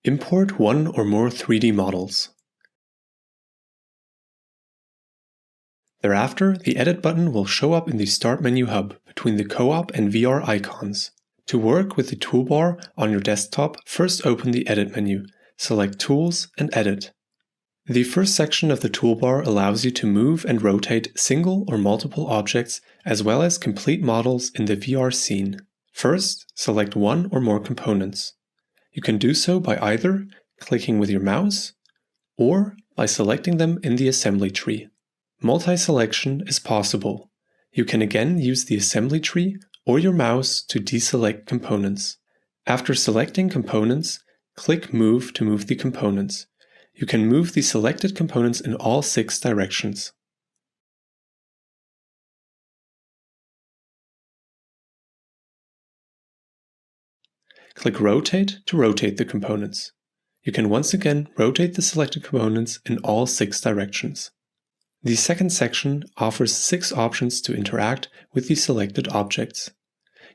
Import one or more 3D models. Thereafter, the Edit button will show up in the Start menu hub between the Co-op and VR icons. To work with the toolbar on your desktop, first open the Edit menu, select Tools and Edit. The first section of the toolbar allows you to move and rotate single or multiple objects as well as complete models in the VR scene. First, select one or more components. You can do so by either clicking with your mouse or by selecting them in the assembly tree. Multi-selection is possible. You can again use the assembly tree or your mouse to deselect components. After selecting components, click Move to move the components. You can move the selected components in all 6 directions. Click Rotate to rotate the components. You can once again rotate the selected components in all 6 directions. The second section offers 6 options to interact with the selected objects.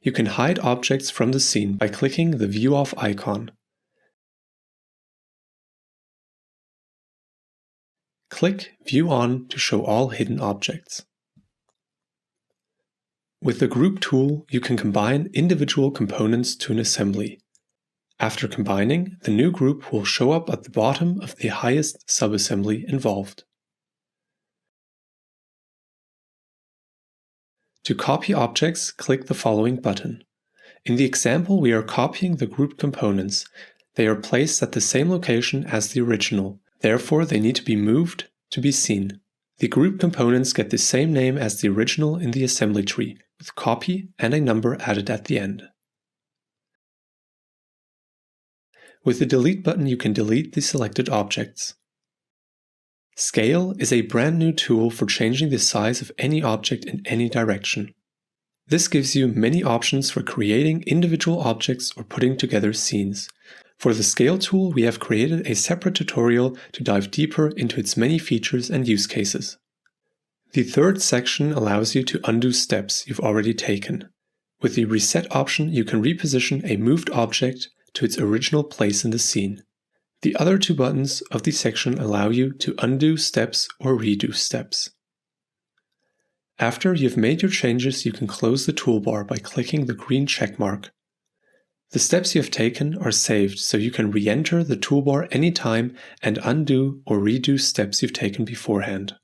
You can hide objects from the scene by clicking the View Off icon. Click View On to show all hidden objects. With the Group tool, you can combine individual components to an assembly. After combining, the new group will show up at the bottom of the highest subassembly involved. To copy objects, click the following button. In the example, we are copying the group components. They are placed at the same location as the original. Therefore, they need to be moved to be seen. The group components get the same name as the original in the assembly tree, with copy and a number added at the end. With the Delete button, you can delete the selected objects. Scale is a brand new tool for changing the size of any object in any direction. This gives you many options for creating individual objects or putting together scenes. For the Scale tool, we have created a separate tutorial to dive deeper into its many features and use cases. The third section allows you to undo steps you've already taken. With the Reset option, you can reposition a moved object to its original place in the scene. The other 2 buttons of the section allow you to undo steps or redo steps. After you've made your changes, you can close the toolbar by clicking the green check mark. The steps you have taken are saved, so you can re-enter the toolbar anytime and undo or redo steps you've taken beforehand.